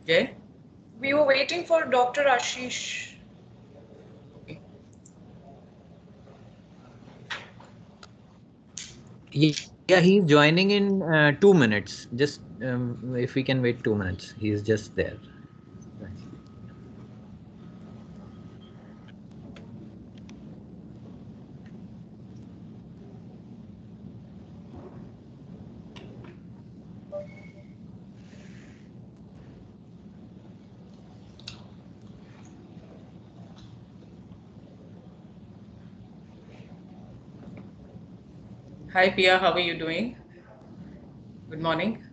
Okay. We were waiting for Dr. Ashish. Yeah, he's joining in 2 minutes. Just if we can wait 2 minutes, he's just there. Hi Pia, how are you doing? Good morning.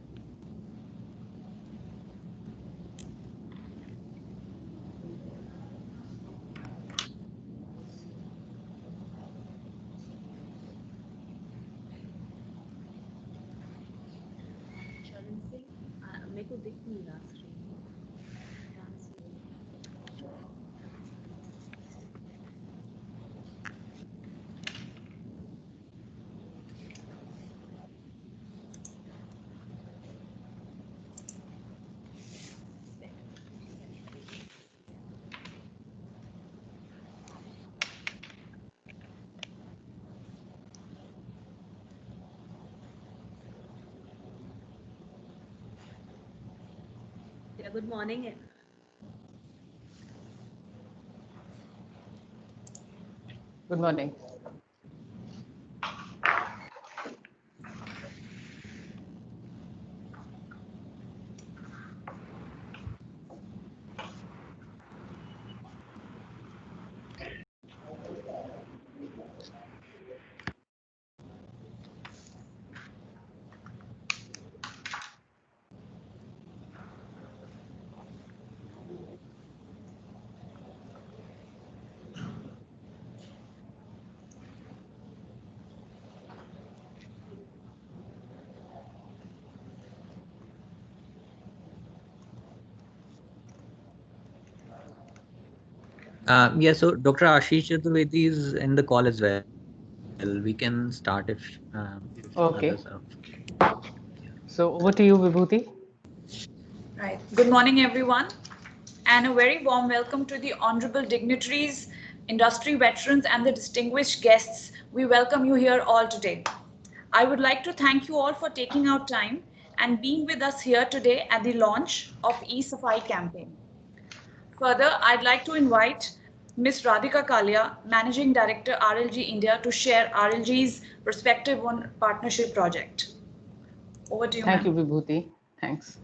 Yeah, good morning. Good morning. Yeah, so Dr. Ashish Chaturvedi is in the call as well. We can start if others are. Okay. Yeah. So over to you, Vibhuti. Right. Good morning, everyone, and a very warm welcome to the honorable dignitaries, industry veterans, and the distinguished guests. We welcome you here all today. I would like to thank you all for taking out time and being with us here today at the launch of E-Safai campaign. Further, I'd like to invite Ms. Radhika Kalia, Managing Director, RLG India, to share RLG's perspective on partnership project. Over to you, Thank ma'am. you, Vibhuti. Thanks.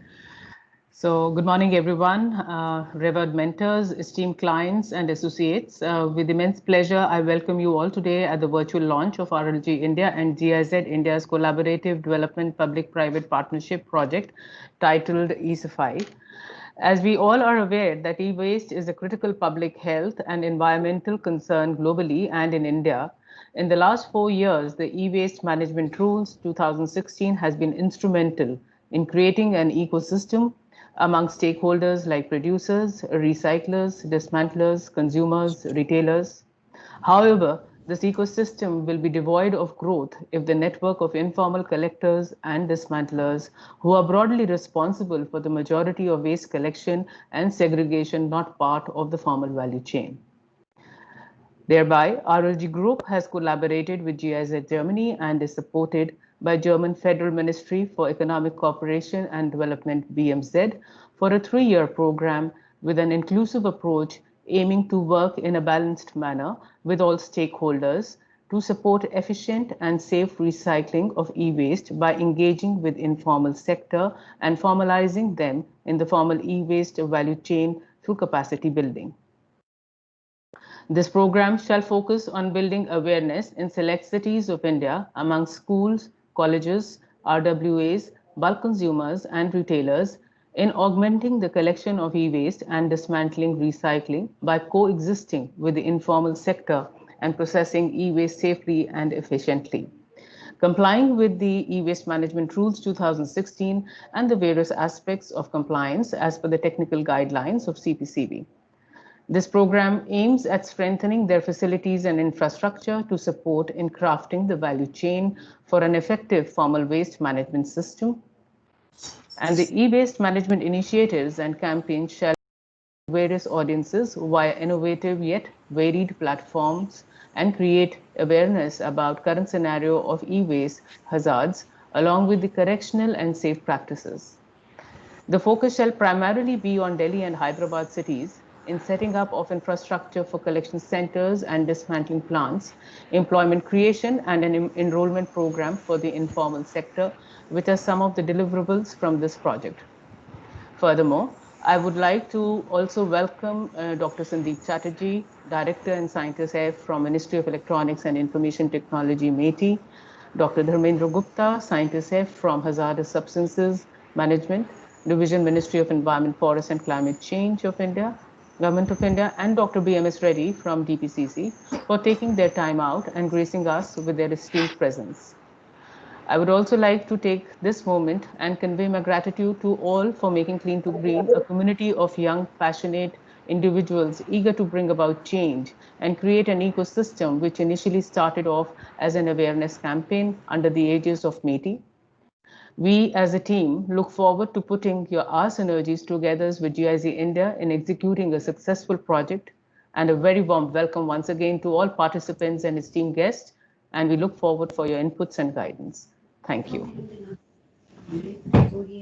So, good morning, everyone, revered mentors, esteemed clients, and associates. With immense pleasure, I welcome you all today at the virtual launch of RLG India and GIZ India's collaborative development public-private partnership project titled E-Safai. As we all are aware that e-waste is a critical public health and environmental concern globally and in India, in the last 4 years, the e-waste management rules 2016 has been instrumental in creating an ecosystem among stakeholders like producers, recyclers, dismantlers, consumers, retailers. However, this ecosystem will be devoid of growth if the network of informal collectors and dismantlers, who are broadly responsible for the majority of waste collection and segregation, not part of the formal value chain. Thereby, RLG Group has collaborated with GIZ Germany and is supported by German Federal Ministry for Economic Cooperation and Development BMZ for a 3-year program with an inclusive approach aiming to work in a balanced manner with all stakeholders to support efficient and safe recycling of e-waste by engaging with informal sector and formalizing them in the formal e-waste value chain through capacity building. This program shall focus on building awareness in select cities of India among schools, colleges, RWAs, bulk consumers, and retailers in augmenting the collection of e-waste and dismantling recycling by coexisting with the informal sector and processing e-waste safely and efficiently. Complying with the e-waste management rules 2016 and the various aspects of compliance as per the technical guidelines of CPCB. This program aims at strengthening their facilities and infrastructure to support in crafting the value chain for an effective formal waste management system, And the e-waste management initiatives and campaigns shall various audiences via innovative yet varied platforms and create awareness about current scenario of e-waste hazards along with the correctional and safe practices. The focus shall primarily be on Delhi and Hyderabad cities in setting up of infrastructure for collection centers and dismantling plants, employment creation, and an enrollment program for the informal sector, which are some of the deliverables from this project. Furthermore, I would like to also welcome Dr. Sandeep Chatterjee, Director and Scientist Head from Ministry of Electronics and Information Technology, METI, Dr. Dharmendra Gupta, Scientist Head from Hazardous Substances Management, Division, Ministry of Environment, Forest and Climate Change of India, Government of India, and Dr. BMS Reddy from DPCC for taking their time out and gracing us with their esteemed presence. I would also like to take this moment and convey my gratitude to all for making Clean to Green a community of young, passionate individuals eager to bring about change and create an ecosystem which initially started off as an awareness campaign under the aegis of METI. We as a team look forward to putting our synergies together with GIZ India in executing a successful project, and a very warm welcome once again to all participants and esteemed guests, and we look forward for your inputs and guidance. Thank you.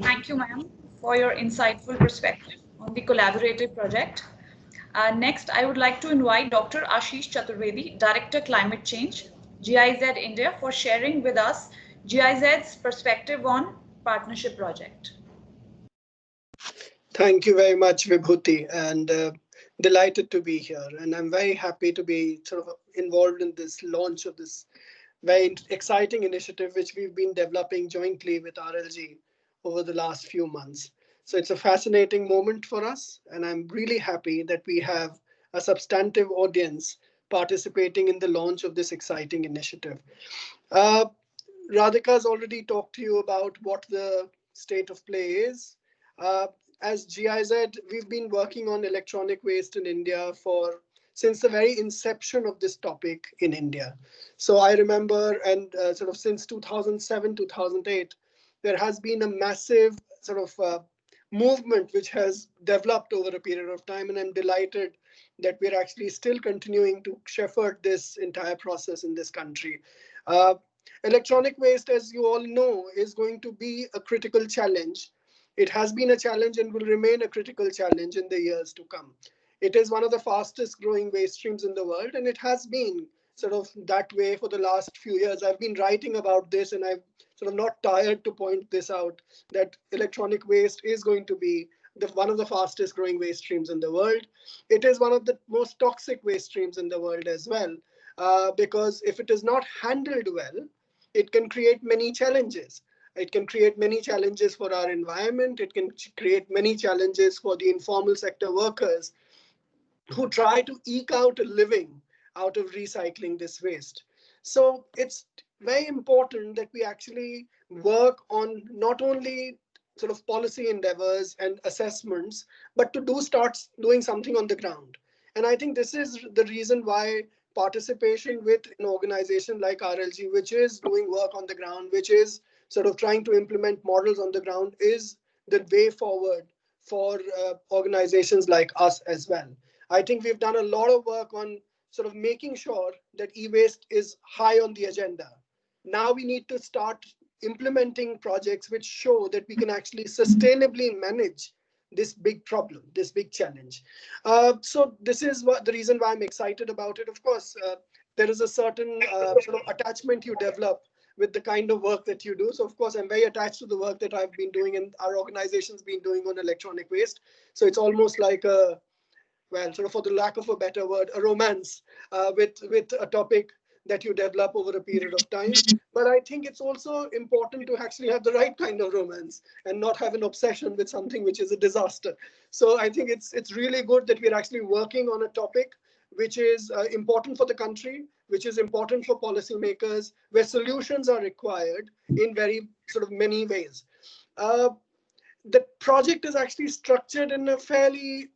Thank you, ma'am, for your insightful perspective on the collaborative project. Next, I would like to invite Dr. Ashish Chaturvedi, Director Climate Change, GIZ India, for sharing with us GIZ's perspective on partnership project. Thank you very much, Vibhuti, and delighted to be here. And I'm very happy to be sort of involved in this launch of this very exciting initiative, which we've been developing jointly with RLG over the last few months. So it's a fascinating moment for us, and I'm really happy that we have a substantive audience participating in the launch of this exciting initiative. Uh, Radhika has already talked to you about what the state of play is. Uh, as GIZ, we've been working on electronic waste in India for since the very inception of this topic in India. So I remember, and sort of since 2007, 2008, there has been a massive sort of movement which has developed over a period of time, and I'm delighted that we're actually still continuing to shepherd this entire process in this country. Uh, Electronic waste, as you all know, is going to be a critical challenge. It has been a challenge and will remain a critical challenge in the years to come. It is one of the fastest growing waste streams in the world, and it has been sort of that way for the last few years. I've been writing about this, and I've sort of not tired to point this out, that electronic waste is going to be one of the fastest growing waste streams in the world. It is one of the most toxic waste streams in the world as well, because if it is not handled well, it can create many challenges. It can create many challenges for our environment. It can create many challenges for the informal sector workers who try to eke out a living out of recycling this waste. So it's very important that we actually work on not only sort of policy endeavors and assessments, but to start doing something on the ground. And I think this is the reason why participation with an organization like RLG, which is doing work on the ground, which is sort of trying to implement models on the ground, is the way forward for organizations like us as well. I think we've done a lot of work on sort of making sure that e-waste is high on the agenda. Now we need to start implementing projects which show that we can actually sustainably manage this big problem, this big challenge. So this is the reason why I'm excited about it. Of course, there is a certain sort of attachment you develop with the kind of work that you do. So of course, I'm very attached to the work that I've been doing and our organization's been doing on electronic waste. So it's almost like a, well, sort of for the lack of a better word, a romance with a topic that you develop over a period of time. But I think it's also important to actually have the right kind of romance and not have an obsession with something which is a disaster. So I think it's really good that we're actually working on a topic which is important for the country, which is important for policymakers, where solutions are required in very sort of many ways. The project is actually structured in a fairly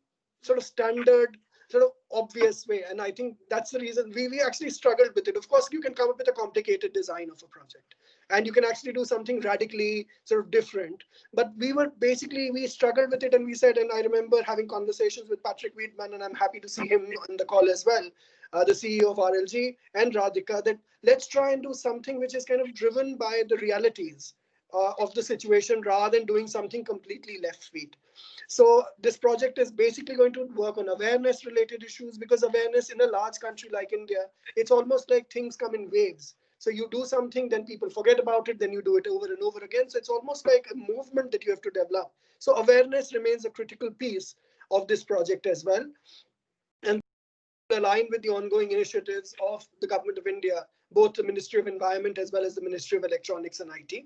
sort of standard, sort of obvious way. And I think that's the reason we actually struggled with it. Of course, you can come up with a complicated design of a project. and you can actually do something radically sort of different. But we struggled with it, and we said, and I remember having conversations with Patrick Wiedemann, and I'm happy to see him on the call as well, the CEO of RLG, and Radhika, that let's try and do something which is kind of driven by the realities of the situation rather than doing something completely left field. So this project is basically going to work on awareness related issues, because awareness in a large country like India, it's almost like things come in waves. So you do something, then people forget about it, then you do it over and over again. So it's almost like a movement that you have to develop. So awareness remains a critical piece of this project as well. And align with the ongoing initiatives of the Government of India, both the Ministry of Environment as well as the Ministry of Electronics and IT.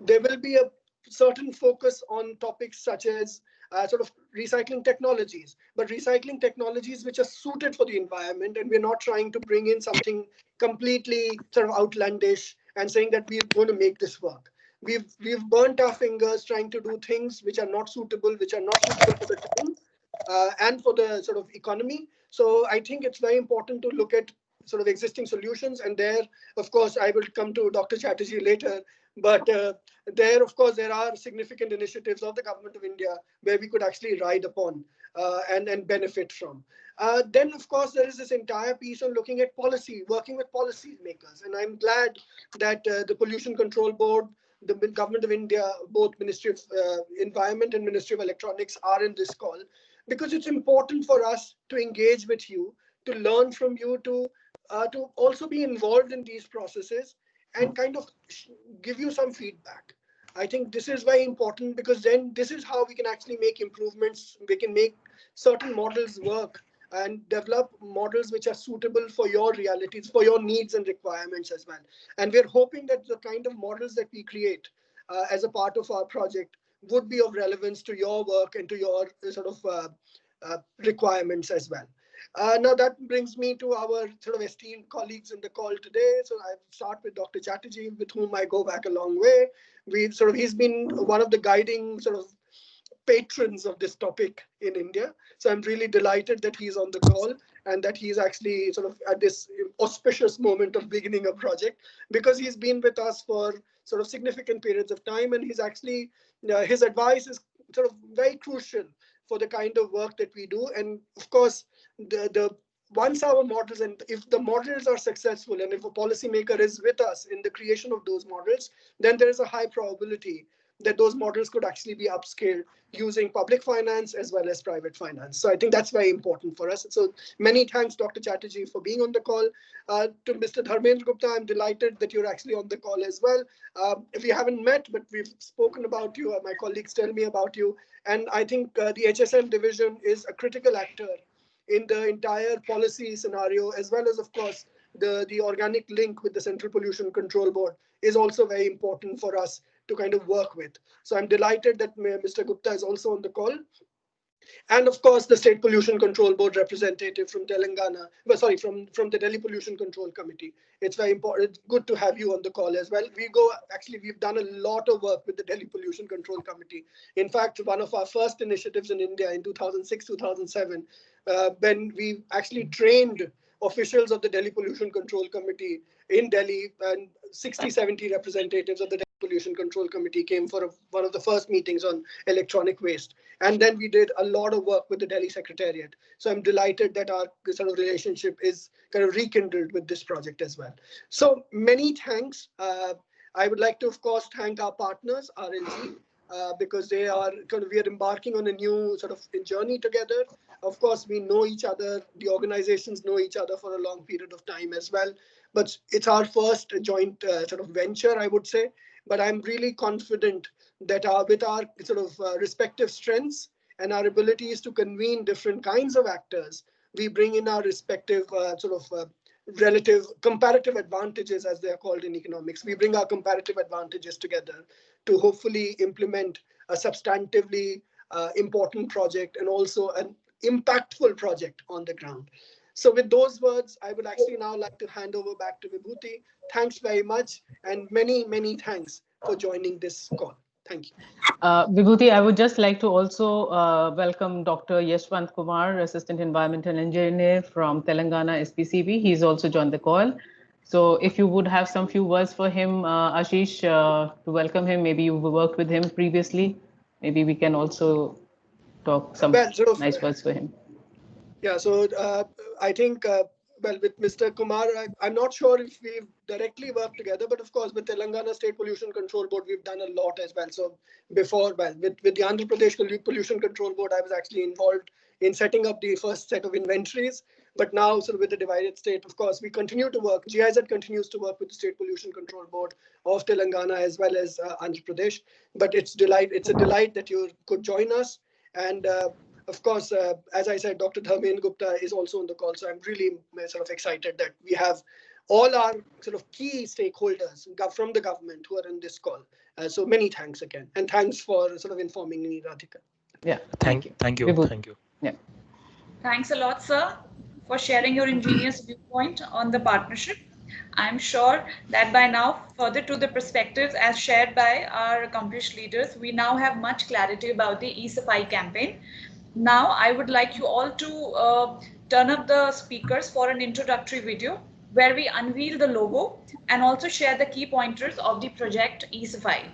There will be a certain focus on topics such as sort of recycling technologies, but recycling technologies which are suited for the environment, and we're not trying to bring in something completely sort of outlandish and saying that we're going to make this work. We've burnt our fingers trying to do things which are not suitable for the time and for the sort of economy. So I think it's very important to look at sort of existing solutions. And there, of course, I will come to Dr. Chatterjee later. But there, of course, there are significant initiatives of the Government of India where we could actually ride upon and benefit from. Then, of course, there is this entire piece on looking at policy, working with policy makers. And I'm glad that the Pollution Control Board, the Government of India, both Ministry of Environment and Ministry of Electronics are in this call, because it's important for us to engage with you, to learn from you, to also be involved in these processes and kind of give you some feedback. I think this is very important, because then this is how we can actually make improvements. We can make certain models work and develop models which are suitable for your realities, for your needs and requirements as well. And we're hoping that the kind of models that we create as a part of our project would be of relevance to your work and to your sort of requirements as well. Now that brings me to our sort of esteemed colleagues in the call today. So I start with Dr. Chatterjee, with whom I go back a long way. He's been one of the guiding sort of patrons of this topic in India. So I'm really delighted that he's on the call and that he's actually sort of at this auspicious moment of beginning a project, because he's been with us for sort of significant periods of time, and he's actually, his advice is sort of very crucial for the kind of work that we do. And of course, the once our models, and if the models are successful, and if a policymaker is with us in the creation of those models, then there is a high probability that those models could actually be upscaled using public finance as well as private finance. So I think that's very important for us. So many thanks, Dr. Chatterjee, for being on the call. To Mr. Dharmendra Gupta, I'm delighted that you're actually on the call as well. We haven't met, but we've spoken about you. My colleagues tell me about you. And I think the HSM division is a critical actor in the entire policy scenario, as well as, of course, the organic link with the Central Pollution Control Board is also very important for us to kind of work with. So I'm delighted that Mr. Gupta is also on the call. And of course, the State Pollution Control Board representative from Telangana, from the Delhi Pollution Control Committee. It's very important. It's good to have you on the call as well. We've done a lot of work with the Delhi Pollution Control Committee. In fact, one of our first initiatives in India in 2006, 2007, when we actually trained officials of the Delhi Pollution Control Committee in Delhi, and 60, 70 representatives of the Delhi Pollution Control Committee came for one of the first meetings on electronic waste. And then we did a lot of work with the Delhi Secretariat. So I'm delighted that our sort of relationship is kind of rekindled with this project as well. So many thanks. I would like to, of course, thank our partners, RLG, because we are embarking on a new sort of journey together. Of course, we know each other. The organizations know each other for a long period of time as well. But it's our first joint sort of venture, I would say. But I'm really confident that with our sort of respective strengths and our abilities to convene different kinds of actors, we bring in our respective relative comparative advantages, as they are called in economics. We bring our comparative advantages together to hopefully implement a substantively important project and also an impactful project on the ground. So with those words, I would actually now like to hand over back to Vibhuti. Thanks very much, and many, many thanks for joining this call. Thank you. Vibhuti, I would just like to also welcome Dr. Yashwant Kumar, Assistant Environmental Engineer from Telangana SPCB. He's also joined the call. So if you would have some few words for him, Ashish, to welcome him, maybe you've worked with him previously. Maybe we can also talk some Well, sort of, nice words for him. yeah. So I think, well, with Mr. Kumar, I'm not sure if we've directly worked together, but of course, with Telangana State Pollution Control Board, we've done a lot as well. So before, well, with the Andhra Pradesh Pollution Control Board, I was actually involved in setting up the first set of inventories. But now, sort of with the divided state, of course, we continue to work. GIZ continues to work with the State Pollution Control Board of Telangana as well as Andhra Pradesh. But it's a delight that you could join us. And of course, as I said, Dr. Dharmen Gupta is also on the call. So I'm really sort of excited that we have all our sort of key stakeholders from the government who are in this call. So many thanks again. And thanks for sort of informing me, Radhika. Yeah, Thank you. Thank you. Yeah. Thanks a lot, sir, for sharing your ingenious viewpoint on the partnership. I'm sure that by now, further to the perspectives as shared by our accomplished leaders, we now have much clarity about the E-Safai campaign. Now, I would like you all to turn up the speakers for an introductory video where we unveil the logo and also share the key pointers of the project E-Safai.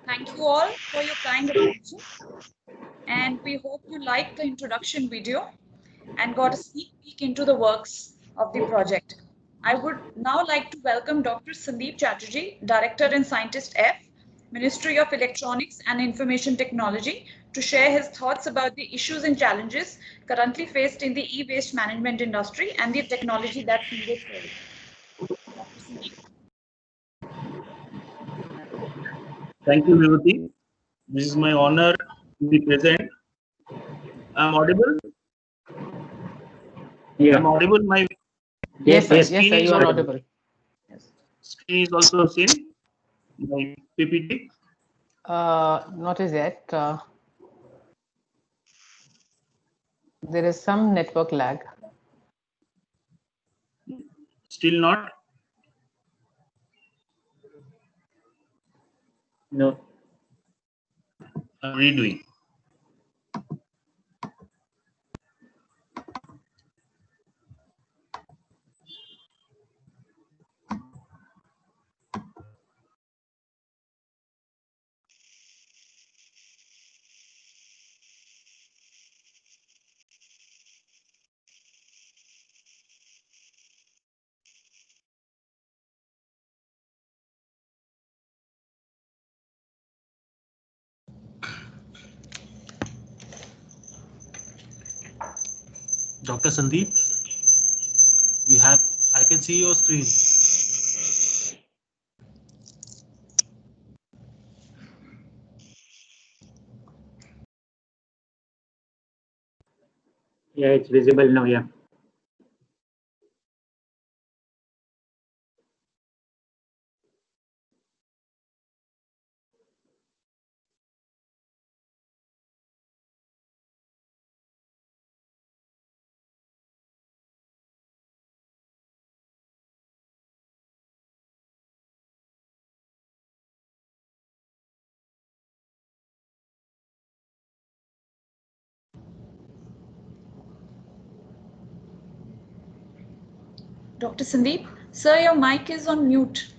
Thank you all for your kind attention. And we hope you liked the introduction video and got a sneak peek into the works of the project. I would now like to welcome Dr. Sandeep Chatterjee, Director and Scientist F, Ministry of Electronics and Information Technology, to share his thoughts about the issues and challenges currently faced in the e-waste management industry and the technology that's needed for it. Dr. Sandeep. Thank you, Vibhuti. This is my honor to be present. I'm audible? Yeah. I'm audible. My Yes, sir. Yes. Yes, sir. You are audible. Yes. screen is also seen. My PPT. Not as yet. There is some network lag. Still not? No. I'm redoing. Dr. Sandeep, I can see your screen. Yeah, it's visible now. Yeah. Dr. Sandeep, sir, your mic is on mute.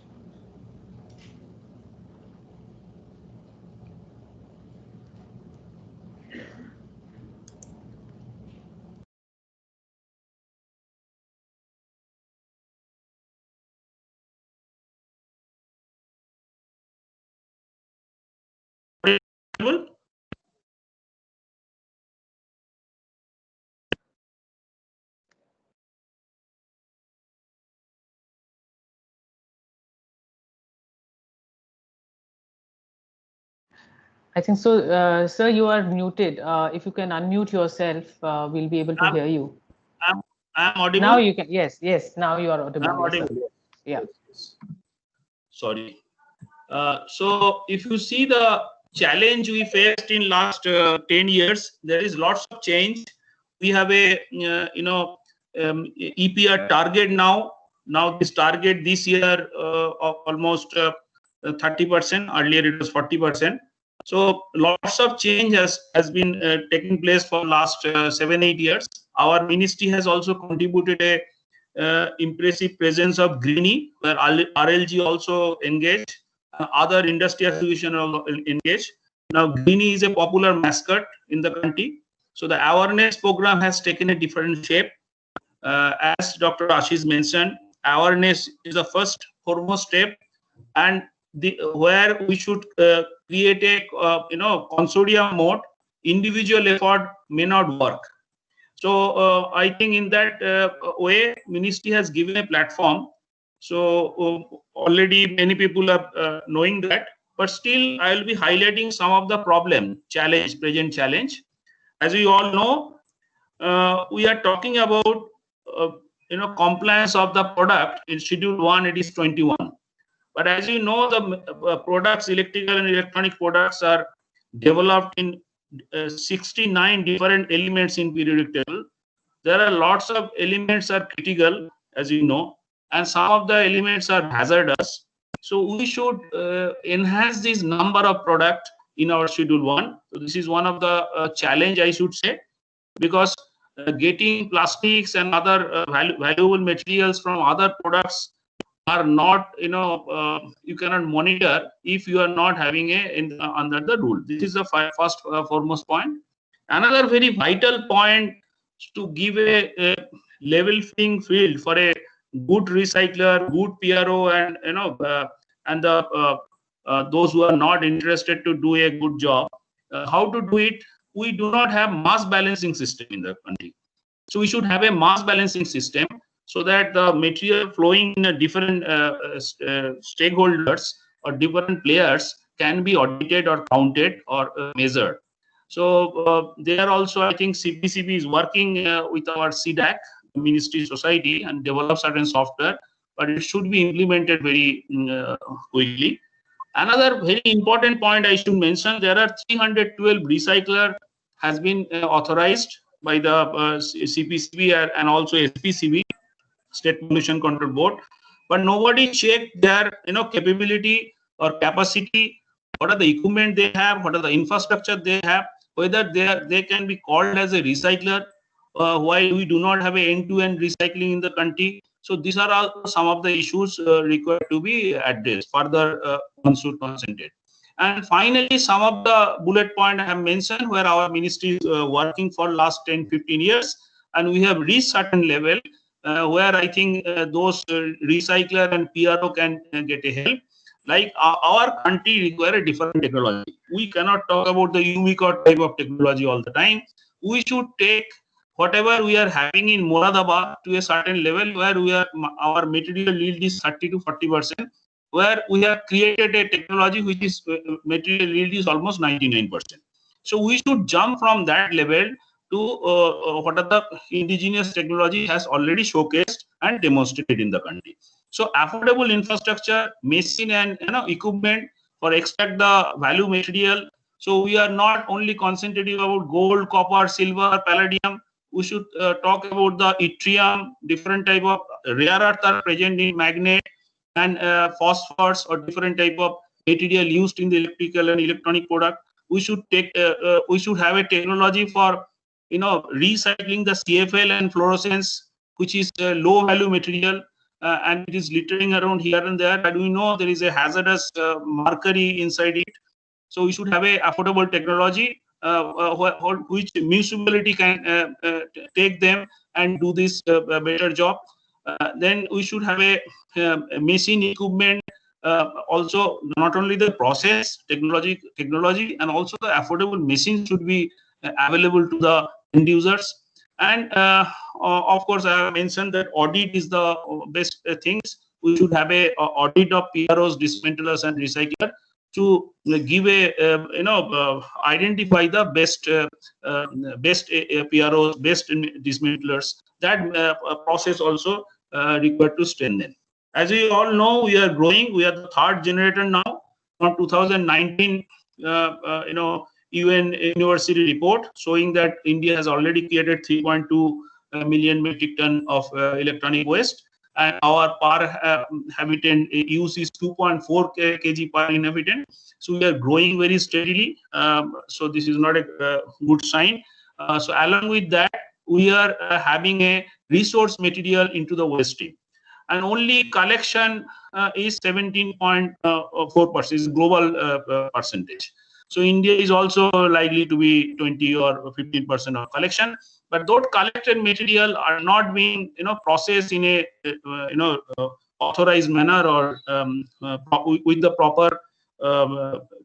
I think so. Sir, you are muted. If you can unmute yourself, we'll be able to hear you. I'm audible. Now you can. Yes, yes. Now you are audible. I'm audible. Yes, yeah. Sorry. So if you see the challenge we faced in last 10 years, there is lots of change. We have a EPR target now. Now this target this year of almost 30%. Earlier it was 40%. So lots of change has been taking place for last 7-8 years. Our ministry has also contributed a impressive presence of Greenie, where RLG also engaged. Other industry association are engaged. Now, Greenie is a popular mascot in the country. So the awareness program has taken a different shape. As Dr. Ashish mentioned, awareness is the first foremost step, and where we should create a consortium mode. Individual effort may not work. So I think in that way, ministry has given a platform. So already many people are knowing that, but still I will be highlighting some of the present challenge. As we all know, we are talking about compliance of the product in Schedule 1. It is 21. But as you know, the products, electrical and electronic products, are developed in 69 different elements in periodic table. There are lots of elements are critical, as you know, and some of the elements are hazardous. So we should enhance this number of product in our Schedule 1. So this is one of the challenge, I should say, because getting plastics and other valuable materials from other products are not, you cannot monitor if you are not having under the rule. This is the first foremost point. Another very vital point to give a level playing field for a good recycler, good PRO, and those who are not interested to do a good job. How to do it? We do not have mass balancing system in the country. So we should have a mass balancing system so that the material flowing in a different stakeholders or different players can be audited or counted or measured. So there also, I think CPCB is working with our CDAC, Ministry Society, and develop certain software, but it should be implemented very quickly. Another very important point I should mention, there are 312 recycler has been authorized by the CPCB and also SPCB, State Pollution Control Board, but nobody checked their capability or capacity. What are the equipment they have? What are the infrastructure they have? Whether they can be called as a recycler, while we do not have a end-to-end recycling in the country. So these are all some of the issues required to be addressed. Further, one should concentrate. And finally, some of the bullet point I have mentioned where our ministry is working for last 10-15 years, and we have reached certain level where I think those recycler and PRO can get a help. Like our country require a different technology. We cannot talk about the Unicode type of technology all the time. We should take whatever we are having in Moradabad to a certain level where our material yield is 30 to 40%, where we have created a technology which is material yield is almost 99%. So we should jump from that level to what are the indigenous technology has already showcased and demonstrated in the country. So affordable infrastructure, machine and equipment for extract the value material. So we are not only concentrating about gold, copper, silver, palladium. We should talk about the yttrium, different type of rare earth are present in magnet, and phosphors or different type of material used in the electrical and electronic product. We should have a technology for recycling the CFL and fluorescence, which is a low value material, and it is littering around here and there, and we know there is a hazardous mercury inside it. So we should have a affordable technology which municipality can take them and do this better job. Then we should have a machine equipment, also not only the process technology and also the affordable machines should be available to the end users. And of course, I have mentioned that audit is the best things. We should have a audit of PROs, dismantlers, and recycler to give a identify the best PROs, best dismantlers. That process also required to strengthen. As we all know, we are growing. We are the third generator now. From 2019, UN University report showing that India has already created 3.2 million metric ton of electronic waste, and our per habitant use is 2.4 kg per inhabitant. So we are growing very steadily. So this is not a good sign. So along with that, we are having a resource material into the waste stream, and only collection is 17.4% is global percentage. So India is also likely to be 20 or 15% of collection, but those collected material are not being processed in a authorized manner or with the proper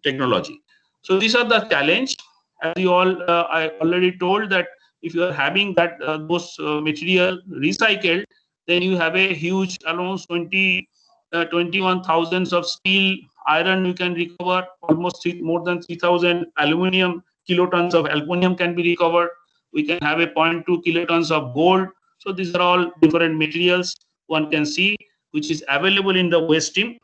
technology. So these are the challenge. As you all I already told that if you are having that those material recycled, then you have a huge almost 21,000 of steel, iron you can recover, almost more than 3,000 aluminum, kilotons of aluminum can be recovered. We can have a 0.2 kilotons of gold. So these are all different materials one can see which is available in the waste stream.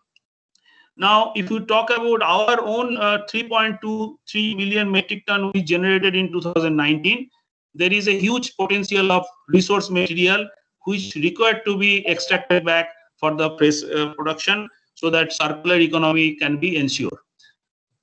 Now, if you talk about our own 3.23 million metric ton we generated in 2019, there is a huge potential of resource material which required to be extracted back for the production so that circular economy can be ensured.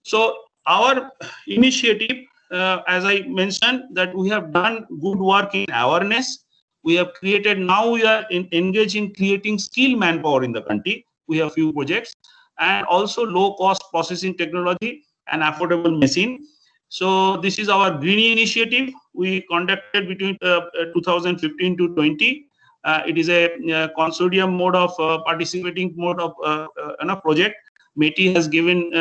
So our initiative, as I mentioned, that we have done good work in awareness. We have created, now we are engaged in creating skilled manpower in the country. We have few projects, and also low cost processing technology and affordable machine. So this is our green initiative we conducted between 2015 to 20. It is a consortium mode of participating mode of project. METI has given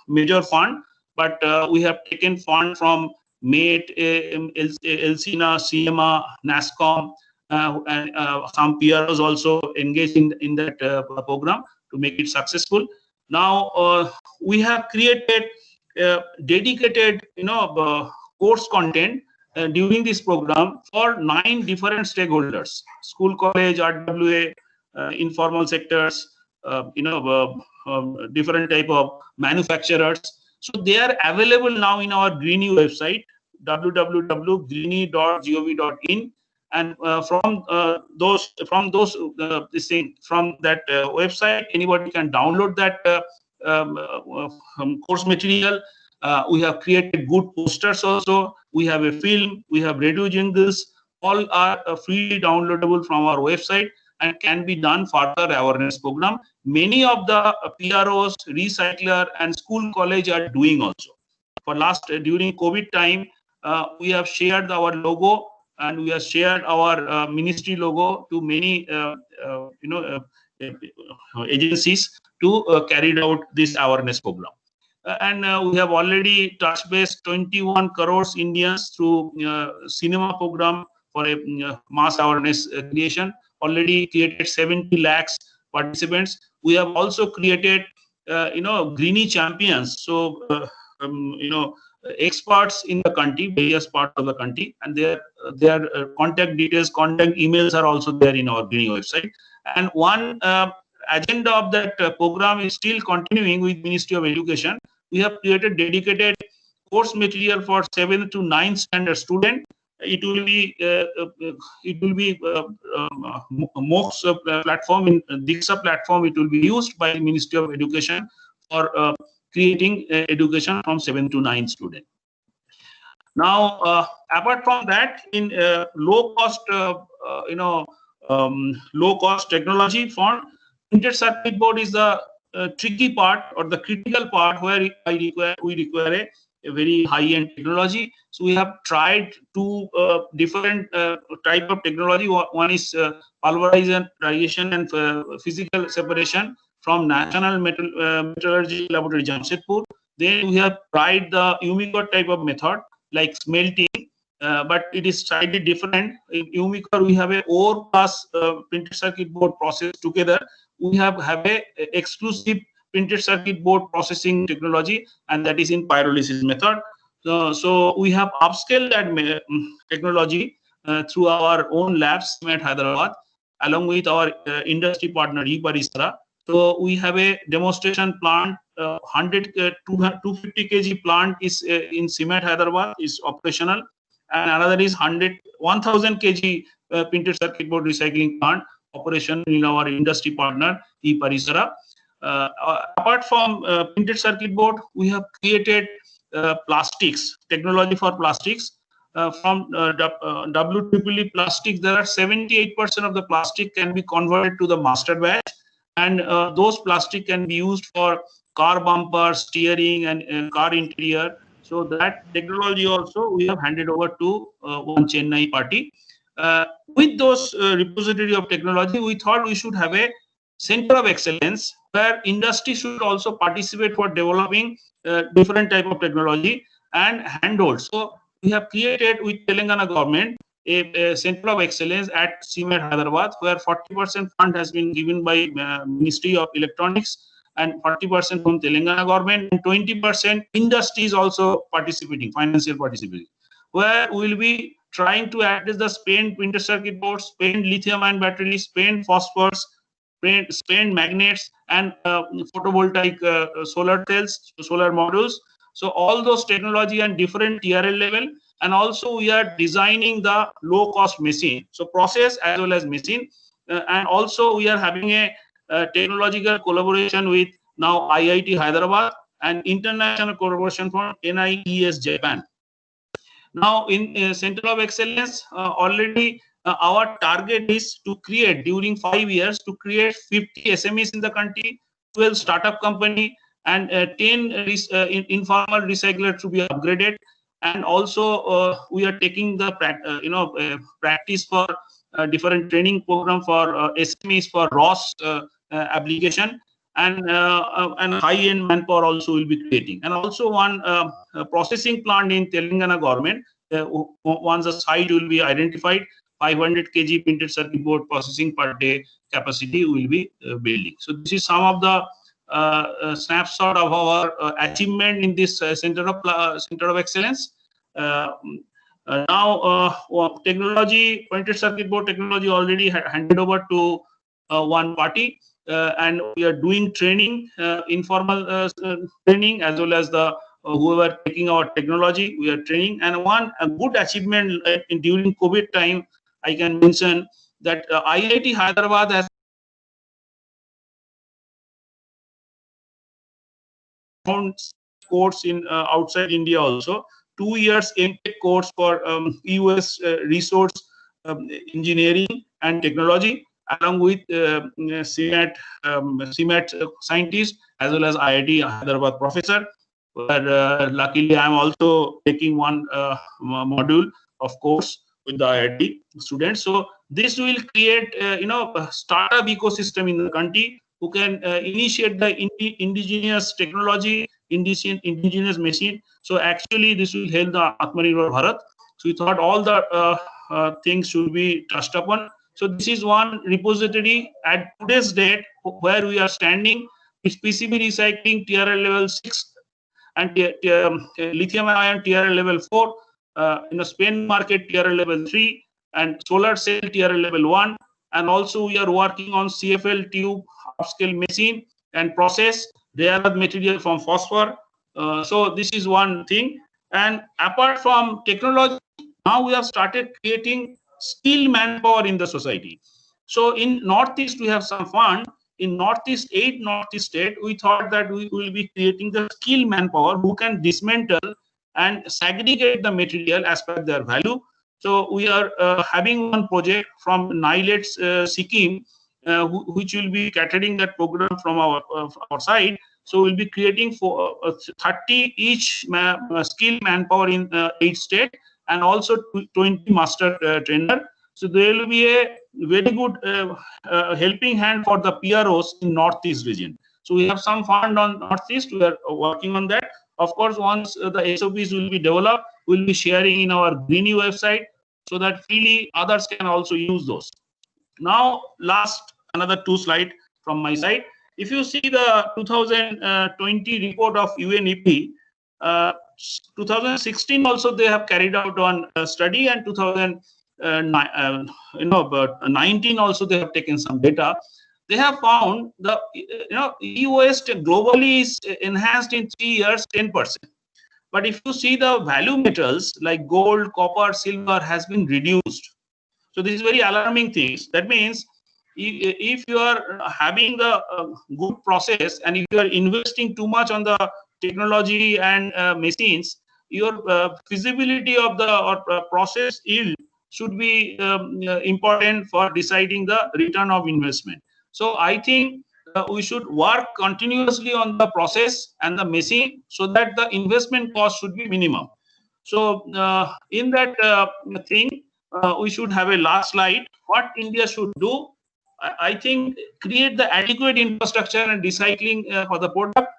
major fund, but we have taken fund from MATE, Elcina, CMA, NASCOM, and some PROs also engaged in that program to make it successful. Now we have created dedicated course content during this program for 9 different stakeholders: school, college, RWA, informal sectors, different type of manufacturers. So they are available now in our Greeny website, www.greeny.gov.in, and from that website, anybody can download that course material. We have created good posters also. We have a film. We have radio jingles. All are freely downloadable from our website and can be done further awareness program. Many of the PROs, recycler, and school college are doing also. For last during COVID time, we have shared our logo and we have shared our ministry logo to many agencies to carry out this awareness program. And we have already touched base 21 crores Indians through cinema program for a mass awareness creation. Already created 70 lakhs participants. We have also created Greeny champions. So experts in the country, various parts of the country, and their contact details, contact emails are also there in our Greeny website. And one agenda of that program is still continuing with Ministry of Education. We have created dedicated course material for 7th to 9th standard student. It will be MOOCs platform, in Diksha platform. It will be used by the Ministry of Education for creating education from 7th to 9th student. Now, apart from that, in low cost technology front, printed circuit board is the tricky part or the critical part where we require a very high-end technology. So we have tried two different type of technology. One is pulverization and physical separation from National Metallurgy Laboratory, Jamshedpur. Then we have tried the Umicore type of method like smelting, but it is slightly different. In Umicore, we have a ore plus printed circuit board process together. We have a exclusive printed circuit board processing technology, and that is in pyrolysis method. So we have upscaled that technology through our own labs at Hyderabad, along with our industry partner E-Safai. So we have a demonstration plant, 250 kg plant is in Cement Hyderabad is operational, and another is 1000 kg printed circuit board recycling plant operation in our industry partner E-Safai. Apart from printed circuit board, we have created plastics technology for plastics. From WEEE plastics, there are 78% of the plastic can be converted to the master batch, and those plastic can be used for car bumper, steering, and car interior. So that technology also we have handed over to one Chennai party. With those repository of technology, we thought we should have a center of excellence where industry should also participate for developing different type of technology and handhold. So we have created with Telangana government a center of excellence at Cement Hyderabad, where 40% fund has been given by Ministry of Electronics and 40% from Telangana government, and 20% industry is also participating, financial participating, where we will be trying to address the spent printed circuit boards, spent lithium-ion batteries, spent phosphors, spent magnets, and photovoltaic solar cells, solar modules. So all those technology and different TRL level, and also we are designing the low-cost machine, so process as well as machine, and also we are having a technological collaboration with now IIT Hyderabad and international collaboration from NIES Japan. Now in Center of Excellence, already our target is to create during 5 years to create 50 SMEs in the country, 12 startup company, and 10 informal recyclers to be upgraded. And also we are taking the practice for different training program for SMEs for ROS application, and high-end manpower also will be creating. And also one processing plant in Telangana government, once a site will be identified, 500 kg printed circuit board processing per day capacity will be building. So this is some of the snapshot of our achievement in this center of excellence. Now technology, printed circuit board technology already handed over to one party. and we are doing training, informal training, as well as the whoever taking our technology, we are training. And one good achievement during COVID time, I can mention that IIT Hyderabad has found course in outside India also. 2 years MTech course for US resource engineering and technology, along with CMAT scientist, as well as IIT Hyderabad professor. Where luckily I am also taking one module of course with the IIT students. So this will create a startup ecosystem in the country who can initiate the indigenous technology, indigenous machine. So actually this will help the Atmanirbhar Bharat. So we thought all the things should be touched upon. So this is one repository at today's date where we are standing with PCB recycling TRL level 6 and lithium ion TRL level 4, spin market TRL level 3, and solar cell TRL level 1. And also we are working on CFL tube upscale machine and process rare earth material from phosphor. So this is one thing. And apart from technology, now we have started creating skilled manpower in the society. So in Northeast, we have some fund. In Northeast, 8 Northeast state, we thought that we will be creating the skilled manpower who can dismantle and segregate the material as per their value. So we are having one project from NILET's Sikkim, which will be catering that program from our side. So we'll be creating for 30 each skilled manpower in 8 state, and also 20 master trainer. So there will be a very good helping hand for the PROs in Northeast region. So we have some fund on Northeast. We are working on that. Of course, once the SOPs will be developed, we'll be sharing in our Greeny website so that freely others can also use those. Now, last another 2 slides from my side. If you see the 2020 report of UNEP, 2016 also they have carried out one study, and 2019 also they have taken some data. They have found the e-waste globally is enhanced in 3 years 10%. But if you see the value metals like gold, copper, silver has been reduced. So this is very alarming things. That means if you are having the good process, and if you are investing too much on the technology and machines, your feasibility of the process yield should be important for deciding the return of investment. So I think we should work continuously on the process and the machine so that the investment cost should be minimum. So in that thing, we should have a last slide. What India should do, I think, create the adequate infrastructure and recycling for the product,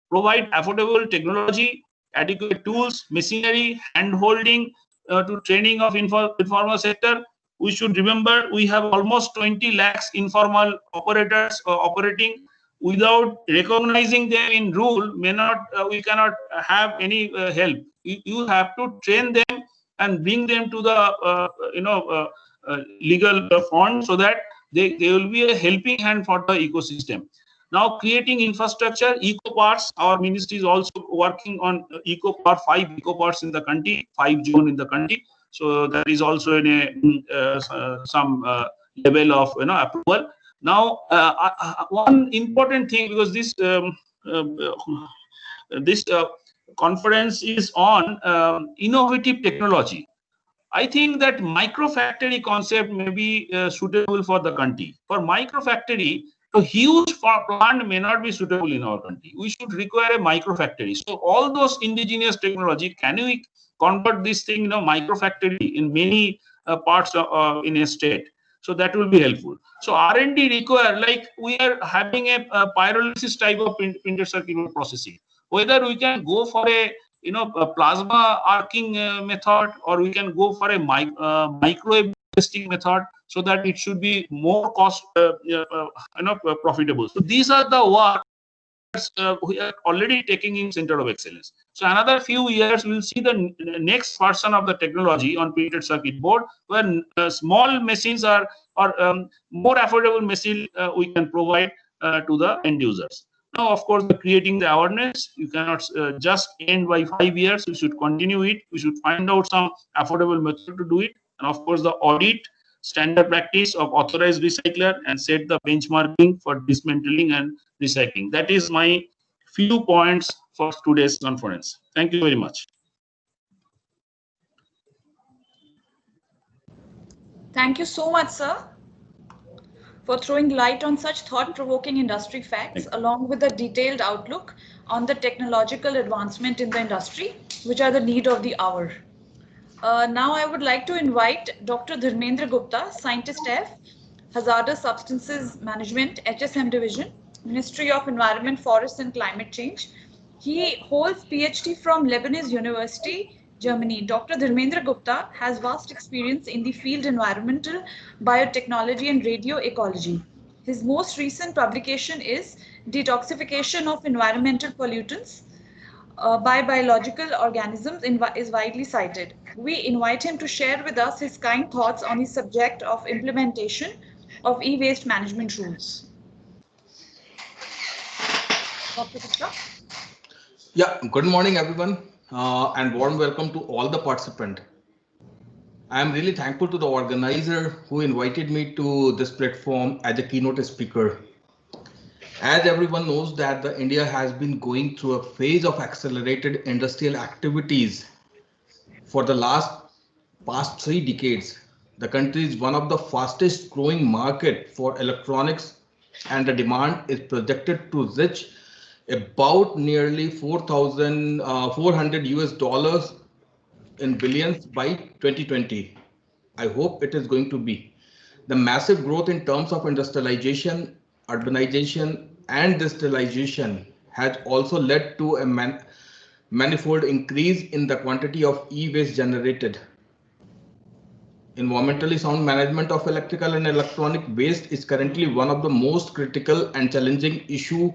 provide affordable technology, adequate tools, machinery, hand-holding to training of informal sector. We should remember we have almost 20 lakhs informal operators operating. Without recognizing them in rule, we cannot have any help. You have to train them and bring them to the legal fund so that they will be a helping hand for the ecosystem. Now, creating infrastructure, eco parks. Our ministry is also working on eco park, 5 eco parks in the country, 5 zone in the country. So that is also in a some level of approval. Now, one important thing, because this conference is on innovative technology. I think that microfactory concept may be suitable for the country. For microfactory, a huge plant may not be suitable in our country. We should require a microfactory. So all those indigenous technology, can we convert this thing, microfactory in many parts of, in a state? So that will be helpful. So R&D require, like we are having a pyrolysis type of printed circuit board processing. Whether we can go for a plasma arcing method, or we can go for a microwave testing method, so that it should be more cost profitable. So these are the works we are already taking in Center of Excellence. So another few years we will see the next version of the technology on printed circuit board, where small machines are or more affordable machine we can provide. to the end users. Now, of course, creating the awareness, you cannot just end by 5 years. We should continue it. We should find out some affordable method to do it. And of course, the audit standard practice of authorized recycler and set the benchmarking for dismantling and recycling. That is my few points for today's conference. Thank you very much. Thank you so much, sir, for throwing light on such thought-provoking industry facts, along with a detailed outlook on the technological advancement in the industry, which are the need of the hour. Now I would like to invite Dr. Dharmendra Gupta, Scientist F, Hazardous Substances Management, HSM Division, Ministry of Environment, Forests and Climate Change. He holds PhD from Lebanese University, Germany. Dr. Dharmendra Gupta has vast experience in the field environmental biotechnology and radio ecology. His most recent publication is Detoxification of Environmental Pollutants by Biological Organisms is widely cited. We invite him to share with us his kind thoughts on the subject of implementation of e-waste management rules. Dr. Gupta? Yeah, good morning everyone and warm welcome to all the participants. I am really thankful to the organizer who invited me to this platform as a keynote speaker. As everyone knows that the India has been going through a phase of accelerated industrial activities for the past 3 decades. The country is one of the fastest growing market for electronics and the demand is projected to reach about nearly 4,400 US dollars in billions by 2020. I hope it is going to be. The massive growth in terms of industrialization, urbanization, and digitalization has also led to a manifold increase in the quantity of e-waste generated. Environmentally sound management of electrical and electronic waste is currently one of the most critical and challenging issue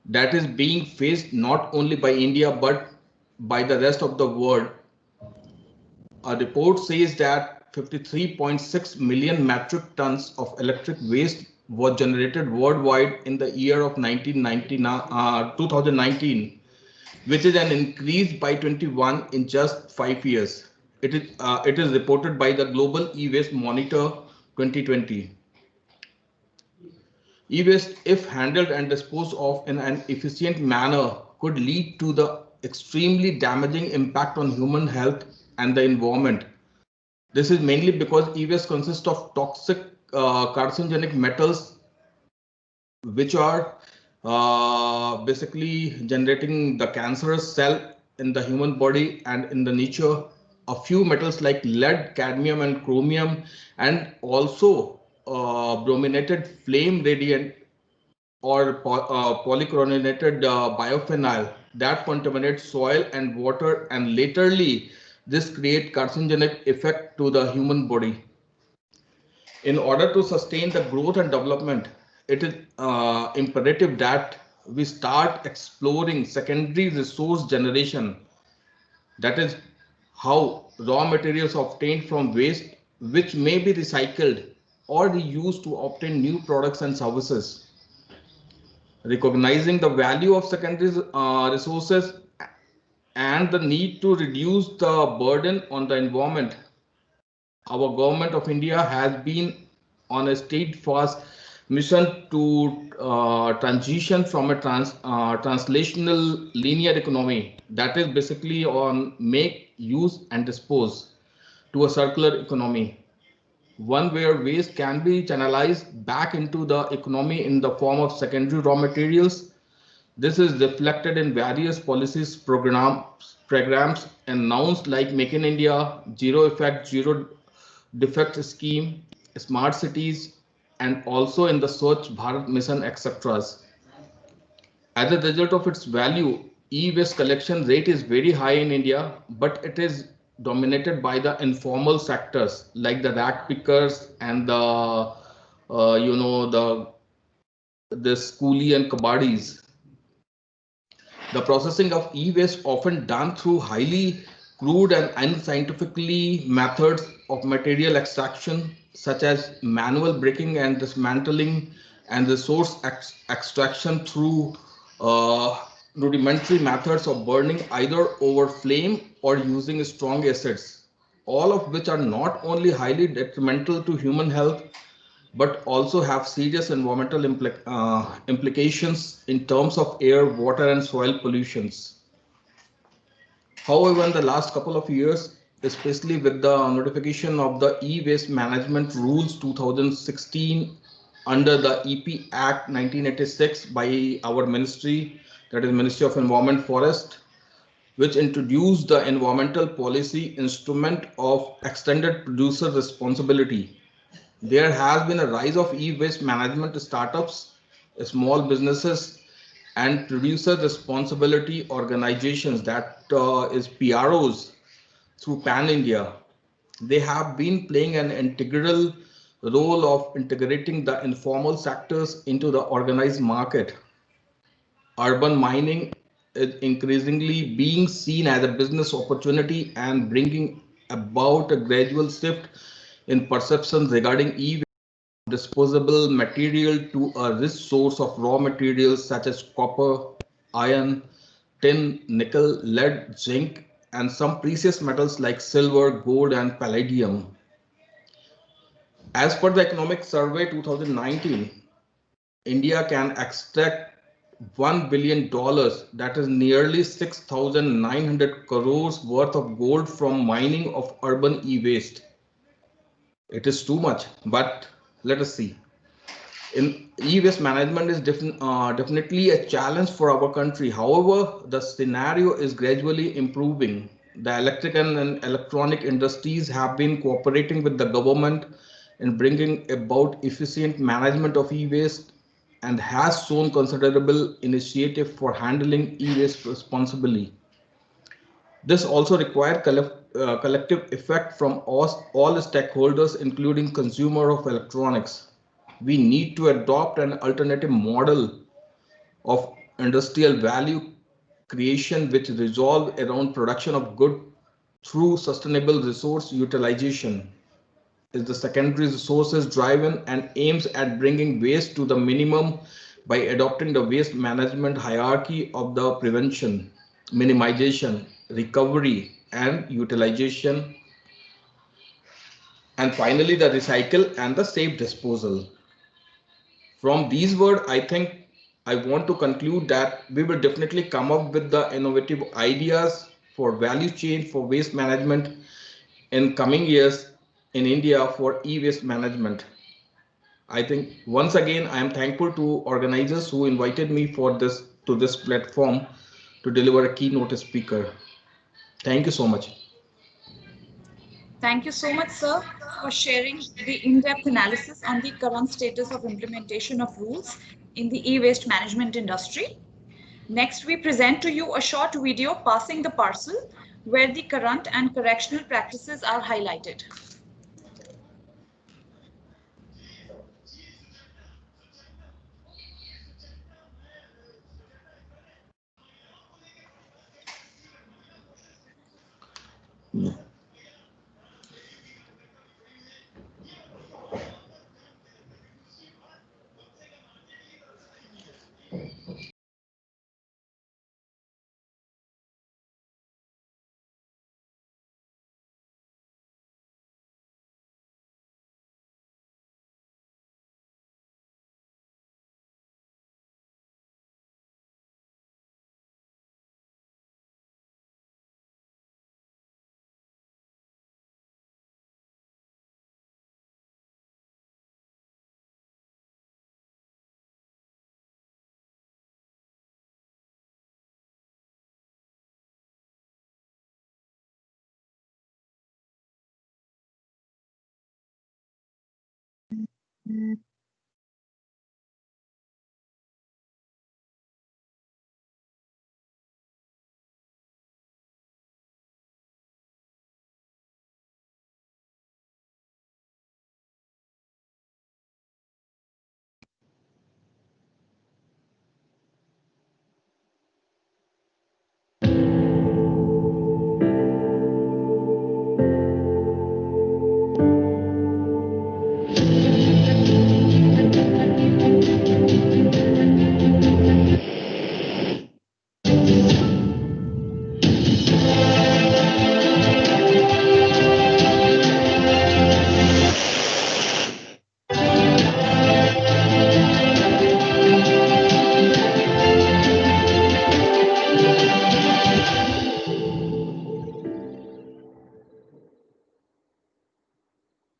that is being faced not only by India but by the rest of the world. A report says that 53.6 million metric tons of electric waste was generated worldwide in the year of 2019, which is an increase by 21 in just 5 years. It is reported by the Global E-Waste Monitor 2020. E-waste, if handled and disposed of in an efficient manner, could lead to the extremely damaging impact on human health and the environment. This is mainly because e-waste consists of toxic carcinogenic metals, which are basically generating the cancerous cell in the human body and in the nature. A few metals like lead, cadmium, and chromium, and also brominated flame radiant or polychlorinated biophenyl that contaminate soil and water, and laterally this create carcinogenic effect to the human body. In order to sustain the growth and development, it is imperative that we start exploring secondary resource generation. That is how raw materials obtained from waste, which may be recycled or reused to obtain new products and services. Recognizing the value of secondary resources and the need to reduce the burden on the environment, our government of India has been on a steadfast mission to transition from a translational linear economy, that is basically on make, use, and dispose, to a circular economy, one where waste can be channelized back into the economy in the form of secondary raw materials. This is reflected in various policies, programs announced like Make in India, Zero Effect, Zero Defect Scheme, Smart Cities, and also in the Swachh Bharat Mission, etc. As a result of its value, e-waste collection rate is very high in India, but it is dominated by the informal sectors like the rag pickers and the the schoolie and kabadis. The processing of e-waste often done through highly crude and unscientifically methods of material extraction, such as manual breaking and dismantling and resource extraction through rudimentary methods of burning either over flame or using strong acids, all of which are not only highly detrimental to human health but also have serious environmental implications in terms of air, water, and soil pollutions. However, in the last couple of years, especially with the notification of the e-waste management rules 2016 under the EP Act 1986 by our ministry, that is Ministry of Environment Forest, which introduced the environmental policy instrument of extended producer responsibility. There has been a rise of e-waste management startups, small businesses, and producer responsibility organizations, that is PROs, through Pan India. They have been playing an integral role of integrating the informal sectors into the organized market. Urban mining is increasingly being seen as a business opportunity and bringing about a gradual shift in perceptions regarding disposable material to a rich source of raw materials such as copper, iron, tin, nickel, lead, zinc, and some precious metals like silver, gold, and palladium. As per the Economic Survey 2019, India can extract $1 billion, that is nearly 6,900 crores worth of gold from mining of urban e-waste. It is too much, but let us see. In e-waste management is definitely a challenge for our country. However, the scenario is gradually improving. The electrical and electronic industries have been cooperating with the government in bringing about efficient management of e-waste and has shown considerable initiative for handling e-waste responsibly. This also required collective effect from all stakeholders, including consumer of electronics. We need to adopt an alternative model of industrial value creation which resolve around production of good through sustainable resource utilization. Is the secondary resources driven and aims at bringing waste to the minimum by adopting the waste management hierarchy of the prevention, minimization, recovery, and utilization, and finally the recycle and the safe disposal. From these words, I think I want to conclude that we will definitely come up with the innovative ideas for value chain for waste management in coming years in India for e-waste management. I think once again I am thankful to organizers who invited me for this platform to deliver a keynote speaker. Thank you so much. Thank you so much, sir, for sharing the in-depth analysis on the current status of implementation of rules in the e-waste management industry. Next, we present to you a short video passing the parcel where the current and correctional practices are highlighted.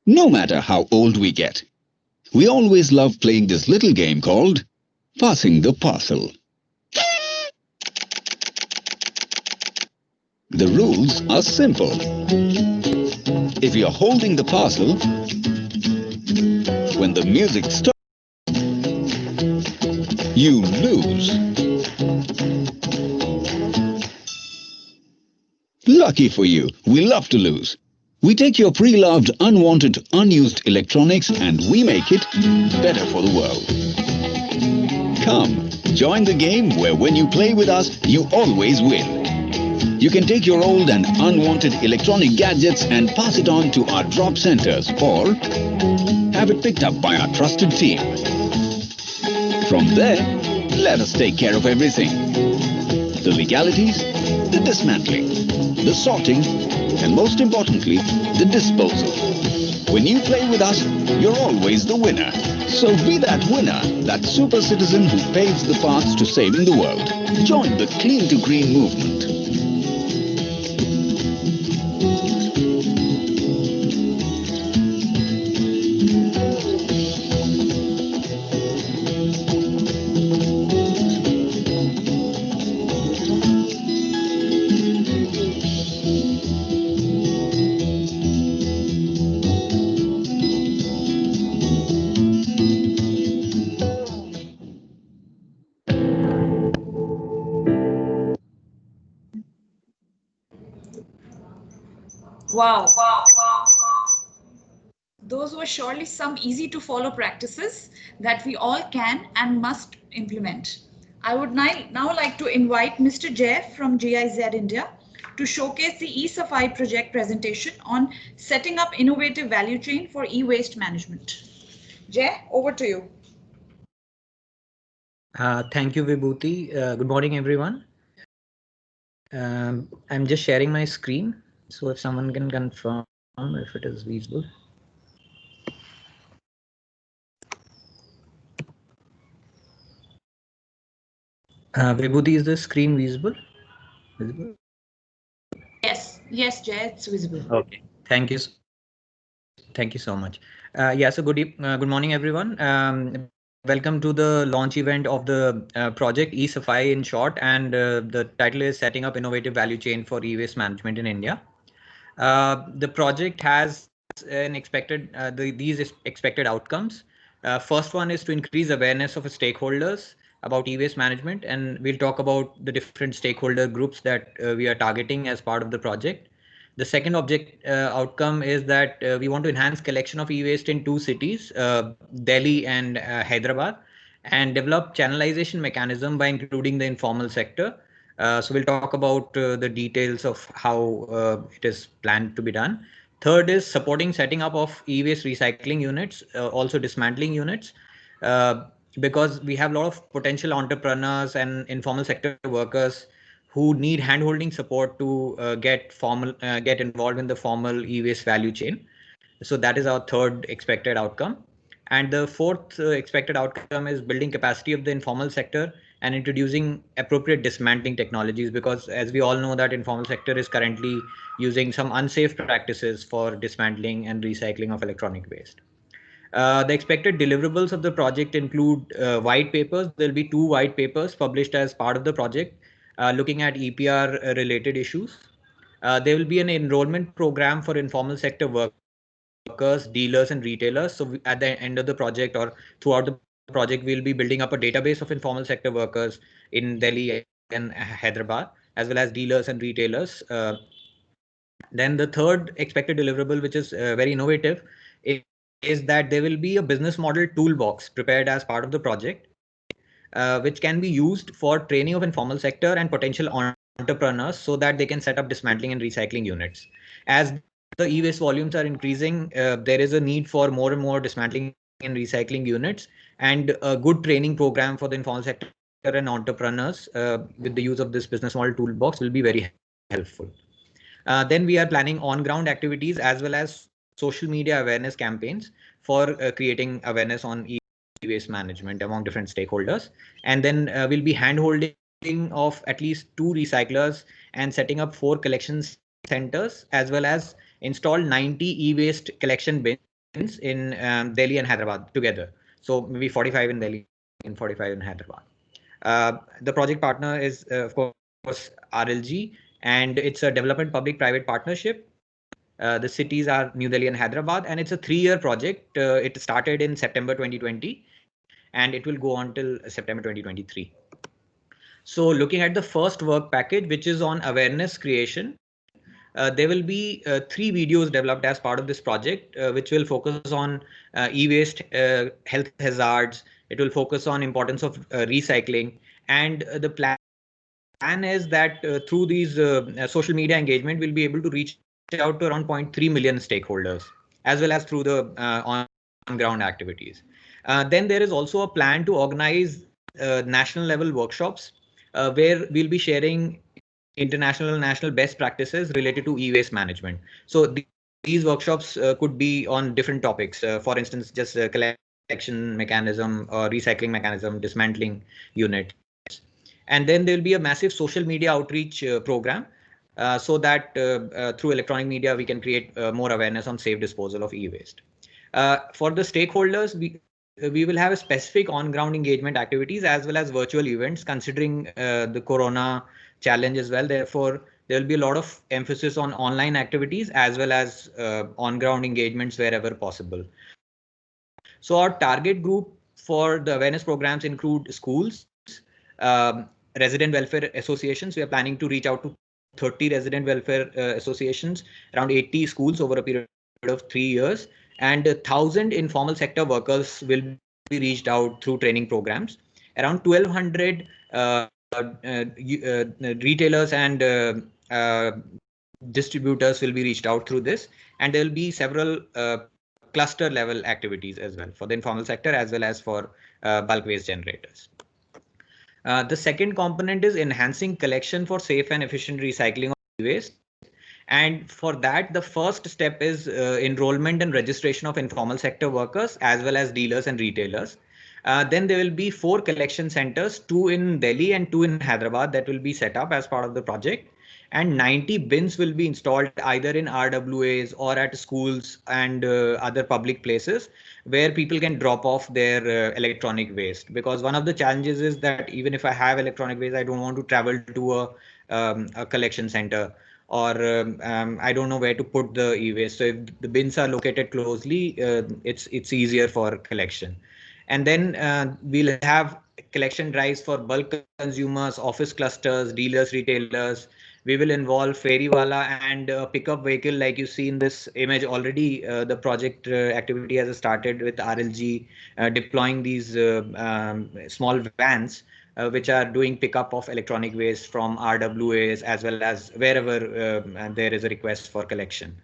No matter how old we get, we always love playing this little game called Passing the Parcel. The rules are simple. If you're holding the parcel, when the music stops, you lose. Lucky for you, we love to lose. We take your pre-loved, unwanted, unused electronics and we make it better for the world. Come, join the game where when you play with us, you always win. You can take your old and unwanted electronic gadgets and pass it on to our drop centers or have it picked up by our trusted team. From there, let us take care of everything. The legalities, the dismantling, the sorting, and most importantly, the disposal. When you play with us, you're always the winner. So be that winner, that super citizen who paves the paths to saving the world. Join the Clean to Green movement. Wow. Those were surely some easy to follow practices that we all can and must implement. I would now like to invite Mr. Jay from GIZ India to showcase the E-Safai project presentation on setting up innovative value chain for e-waste management. Jay, over to you. Thank you, Vibhuti. Good morning, everyone. I'm just sharing my screen. So if someone can confirm if it is visible. Vibhuti, is the screen visible? Yes, Jay, it's visible. Okay, thank you. Thank you so much. Yeah, so good morning, everyone. Welcome to the launch event of the project E-Safai in short, and the title is Setting Up Innovative Value Chain for E-Waste Management in India. The project has these expected outcomes. First one is to increase awareness of stakeholders about e-waste management, and we'll talk about the different stakeholder groups that we are targeting as part of the project. The second outcome is that we want to enhance collection of e-waste in two cities, Delhi and Hyderabad, and develop channelization mechanism by including the informal sector. So we'll talk about the details of how it is planned to be done. Third is supporting setting up of e-waste recycling units, also dismantling units, because we have a lot of potential entrepreneurs and informal sector workers who need handholding support to get involved in the formal e-waste value chain. So that is our third expected outcome. And the fourth expected outcome is building capacity of the informal sector and introducing appropriate dismantling technologies, because as we all know that informal sector is currently using some unsafe practices for dismantling and recycling of electronic waste. The expected deliverables of the project include white papers. There will be 2 white papers published as part of the project looking at EPR related issues. There will be an enrollment program for informal sector workers, dealers, and retailers. So at the end of the project or throughout the project, we'll be building up a database of informal sector workers in Delhi and Hyderabad, as well as dealers and retailers. Then the third expected deliverable, which is very innovative, is that there will be a business model toolbox prepared as part of the project, which can be used for training of informal sector and potential entrepreneurs so that they can set up dismantling and recycling units. As the e-waste volumes are increasing, there is a need for more and more dismantling and recycling units, and a good training program for the informal sector and entrepreneurs with the use of this business model toolbox will be very helpful. Then we are planning on-ground activities as well as social media awareness campaigns for creating awareness on e-waste management among different stakeholders. And then we'll be handholding of at least 2 recyclers and setting up 4 collection centers, as well as install 90 e-waste collection bins in Delhi and Hyderabad together. So maybe 45 in Delhi and 45 in Hyderabad. The project partner is, of course, RLG, and it's a development public-private partnership. The cities are New Delhi and Hyderabad, and it's a 3-year project. It started in September 2020, and it will go on till September 2023. So looking at the first work package, which is on awareness creation, there will be 3 videos developed as part of this project, which will focus on e-waste, health hazards. It will focus on importance of recycling, and the plan is that through these social media engagement, we'll be able to reach out to around 0.3 million stakeholders, as well as through the on-ground activities. Then there is also a plan to organize national level workshops where we'll be sharing international and national best practices related to e-waste management. So these workshops could be on different topics. For instance, just collection mechanism, recycling mechanism, dismantling units. And then there will be a massive social media outreach program so that through electronic media, we can create more awareness on safe disposal of e-waste. For the stakeholders, we will have a specific on-ground engagement activities as well as virtual events, considering the corona challenge as well. Therefore, there will be a lot of emphasis on online activities as well as on-ground engagements wherever possible. So our target group for the awareness programs include schools, um, resident welfare associations. We are planning to reach out to 30 resident welfare associations, around 80 schools over a period of 3 years, and 1,000 informal sector workers will be reached out through training programs. Around 1,200 retailers and distributors will be reached out through this, and there will be several cluster level activities as well for the informal sector as well as for bulk waste generators. The second component is enhancing collection for safe and efficient recycling of e-waste. And for that, the first step is enrollment and registration of informal sector workers as well as dealers and retailers. Then there will be 4 collection centers, 2 in Delhi and 2 in Hyderabad, that will be set up as part of the project. And 90 bins will be installed either in RWAs or at schools and other public places where people can drop off their electronic waste. Because one of the challenges is that even if I have electronic waste, I don't want to travel to a collection center, or I don't know where to put the e-waste. So if the bins are located closely, it's easier for collection. And then we'll have collection drives for bulk consumers, office clusters, dealers, retailers. We will involve ferrywala and pickup vehicle, like you see in this image already. The project activity has started with RLG deploying these small vans which are doing pickup of electronic waste from RWAs as well as wherever there is a request for collection.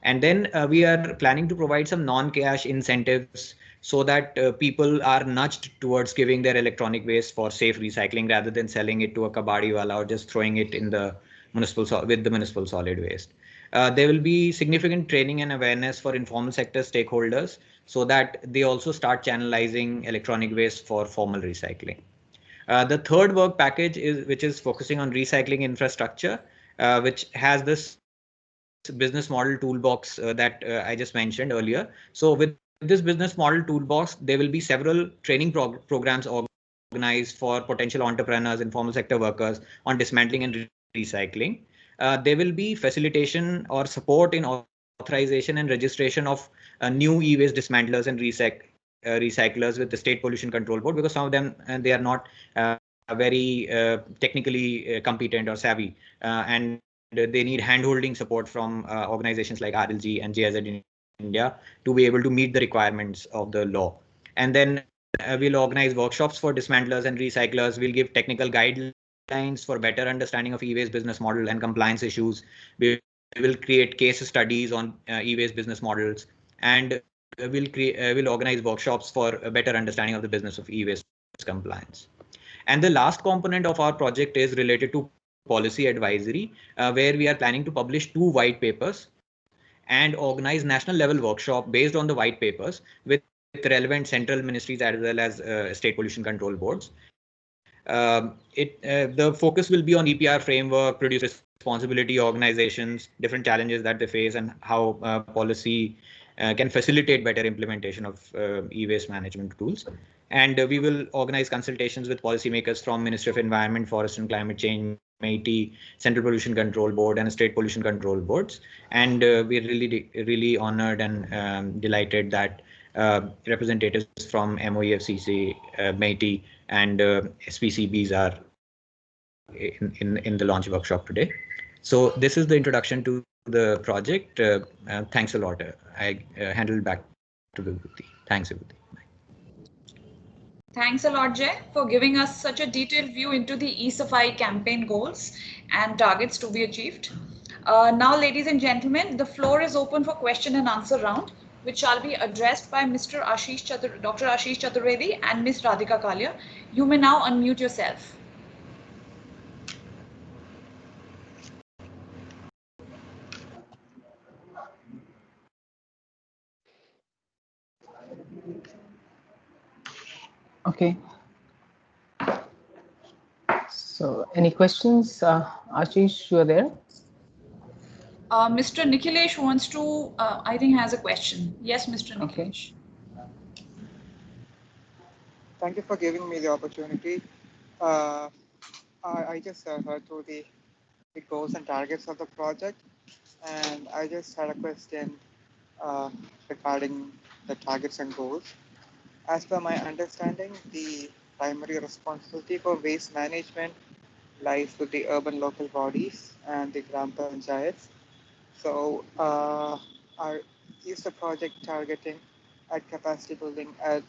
And then we are planning to provide some non-cash incentives so that people are nudged towards giving their electronic waste for safe recycling rather than selling it to a kabadi wala or just throwing it in the with the municipal solid waste. There will be significant training and awareness for informal sector stakeholders so that they also start channelizing electronic waste for formal recycling. The third work package which is focusing on recycling infrastructure, which has this business model toolbox that I just mentioned earlier. So with this business model toolbox, there will be several training programs organized for potential entrepreneurs, informal sector workers on dismantling and recycling. There will be facilitation or support in authorization and registration of new e-waste dismantlers and recyclers with the State Pollution Control Board, because some of them they are not very technically competent or savvy, and they need hand-holding support from organizations like RLG and JIZ India to be able to meet the requirements of the law. And then we'll organize workshops for dismantlers and recyclers. We'll give technical guidelines for better understanding of e-waste business model and compliance issues. We will create case studies on e-waste business models, and we'll organize workshops for a better understanding of the business of e-waste compliance. And the last component of our project is related to policy advisory, where we are planning to publish 2 white papers and organize national level workshop based on the white papers with relevant central ministries as well as state pollution control boards. The focus will be on EPR framework, produce responsibility organizations, different challenges that they face, and how policy can facilitate better implementation of e-waste management tools. And we will organize consultations with policymakers from Ministry of Environment, Forest and Climate Change, MeitY, Central Pollution Control Board, and State Pollution Control Boards. And we're really honored and delighted that representatives from MOEFCC, MeitY, and SPCBs are in the launch workshop today. So this is the introduction to the project. Thanks a lot. I handle it back to Vibhuti. Thanks, Vibhuti. Thanks a lot, Jay, for giving us such a detailed view into the E-Safai campaign goals and targets to be achieved. Now, ladies and gentlemen, the floor is open for question and answer round, which shall be addressed by Dr. Ashish Chaturvedi and Ms. Radhika Kalia. You may now unmute yourself. Okay. So, any questions? Ashish, you are there? Mr. Nikhilesh wants to, I think, has a question. Yes, Mr. Nikhilesh. Okay. Thank you for giving me the opportunity. I just heard through the goals and targets of the project, and I just had a question regarding the targets and goals. As per my understanding, the primary responsibility for waste management lies with the urban local bodies and the Gram Panchayats. So, is the project targeting at capacity building at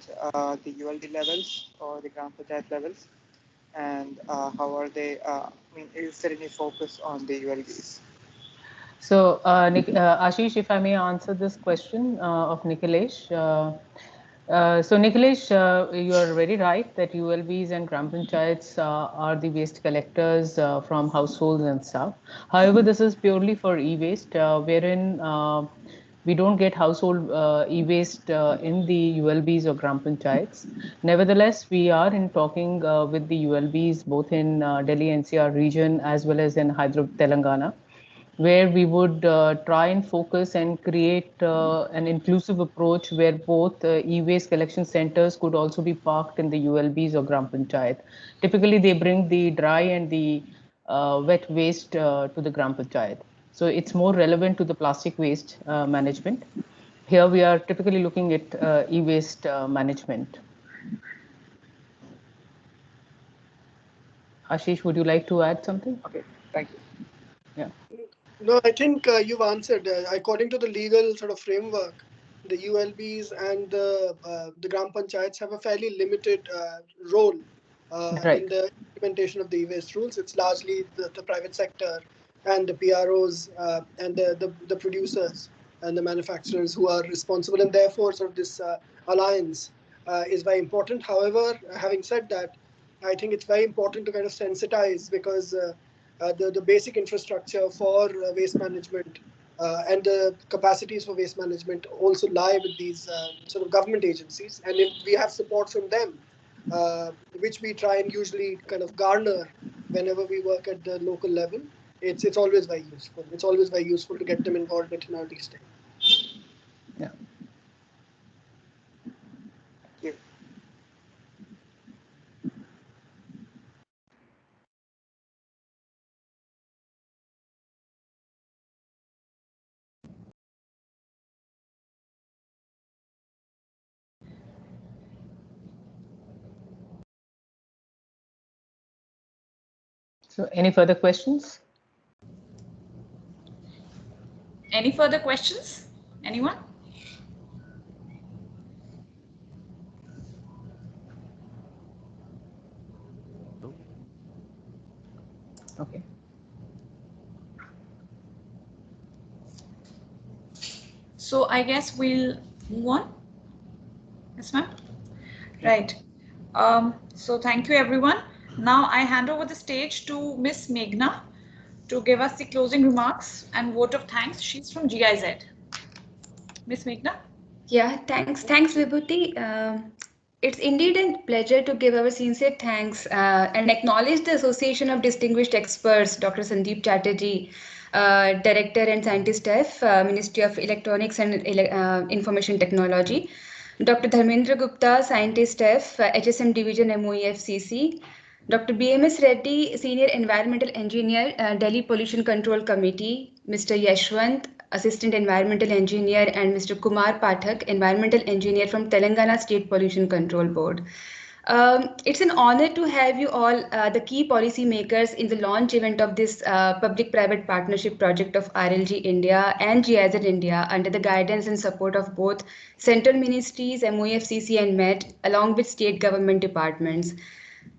the ULD levels or the Gram Panchayat levels? And how are they? Is there any focus on the ULDs? So, Ashish, if I may answer this question of Nikhilesh. So Nikhilesh, you are very right that ULBs and Gram Panchayats are the waste collectors from households and stuff. However, this is purely for e-waste, wherein we don't get household e-waste in the ULBs or Gram Panchayats. Nevertheless, we are in talking with the ULBs both in Delhi NCR region as well as in Hyderabad, Telangana, where we would try and focus and create an inclusive approach where both e-waste collection centers could also be parked in the ULBs or Gram Panchayat. Typically, they bring the dry and the wet waste to the Gram Panchayat. So it's more relevant to the plastic waste management. Here we are typically looking at e-waste management. Ashish, would you like to add something? Okay, thank you. Yeah. No, I think you've answered. According to the legal sort of framework, the ULBs and the Gram Panchayats have a fairly limited role Right. in the implementation of the e-waste rules. It's largely the private sector and the PROs and the producers and the manufacturers who are responsible, and therefore sort of this alliance is very important. However, having said that, I think it's very important to kind of sensitize, because the basic infrastructure for waste management and the capacities for waste management also lie with these sort of government agencies. And if we have support from them, which we try and usually kind of garner whenever we work at the local level, it's always very useful. It's always very useful to get them involved at an early stage. Yeah. Thank you. So any further questions? Any further questions? Anyone? Okay. So I guess we'll move on. Yes, ma'am. Right. So thank you, everyone. Now I hand over the stage to Miss Meghna to give us the closing remarks and vote of thanks. She's from GIZ. Miss Meghna? Yeah, thanks, Vibhuti. It's indeed a pleasure to give our sincere thanks and acknowledge the Association of Distinguished Experts, Dr. Sandeep Chatterjee, Director and Scientist Staff, Ministry of Electronics and Information Technology. Dr. Dharmendra Gupta, Scientist Staff, HSM Division, MOEFCC. Dr. BMS Reddy, Senior Environmental Engineer, Delhi Pollution Control Committee. Mr. Yashwant, Assistant Environmental Engineer, and Mr. Kumar Pathak, Environmental Engineer from Telangana State Pollution Control Board. It's an honor to have you all, the key policy makers, in the launch event of this public-private partnership project of RLG India and GIZ India under the guidance and support of both central ministries, MOEFCC and MET, along with state government departments.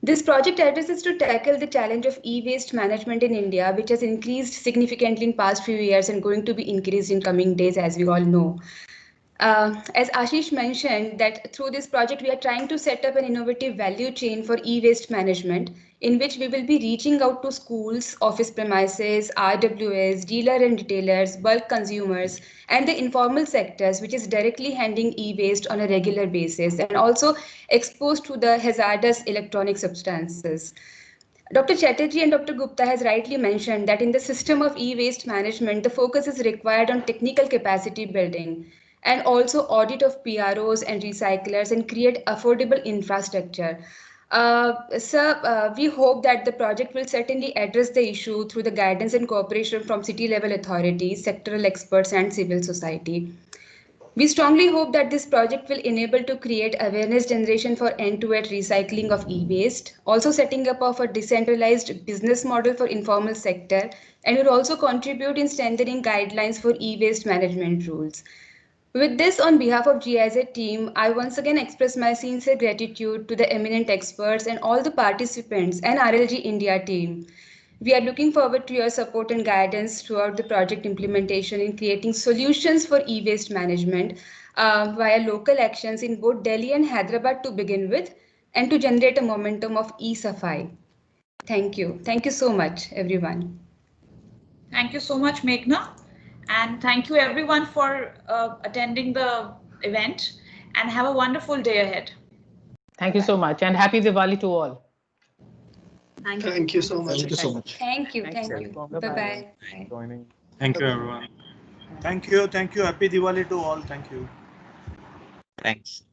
This project addresses to tackle the challenge of e-waste management in India, which has increased significantly in past few years and going to be increased in coming days, as we all know. As Ashish mentioned, that through this project, we are trying to set up an innovative value chain for e-waste management, in which we will be reaching out to schools, office premises, RWS, dealer and retailers, bulk consumers, and the informal sectors, which is directly handling e-waste on a regular basis, and also exposed to the hazardous electronic substances. Dr. Chatterjee and Dr. Gupta has rightly mentioned that in the system of e-waste management, the focus is required on technical capacity building and also audit of PROs and recyclers and create affordable infrastructure. Sir, we hope that the project will certainly address the issue through the guidance and cooperation from city level authorities, sectoral experts and civil society. We strongly hope that this project will enable to create awareness generation for end-to-end recycling of e-waste, also setting up of a decentralized business model for informal sector, and will also contribute in strengthening guidelines for e-waste management rules. With this, on behalf of GIZ team, I once again express my sincere gratitude to the eminent experts and all the participants and RLG India team. We are looking forward to your support and guidance throughout the project implementation in creating solutions for e-waste management via local actions in both Delhi and Hyderabad to begin with, and to generate a momentum of E-Safai. Thank you. Thank you so much, everyone. Thank you so much, Meghna. And thank you everyone for attending the event, and have a wonderful day ahead. Thank you so much, and happy Diwali to all. Thank you so much. Thank you so much. Thank you. Thanks, Thank you. everyone. Bye-bye. Joining. Thank you, everyone. Thank you. Thank you. Happy Diwali to all. Thank you. Thanks.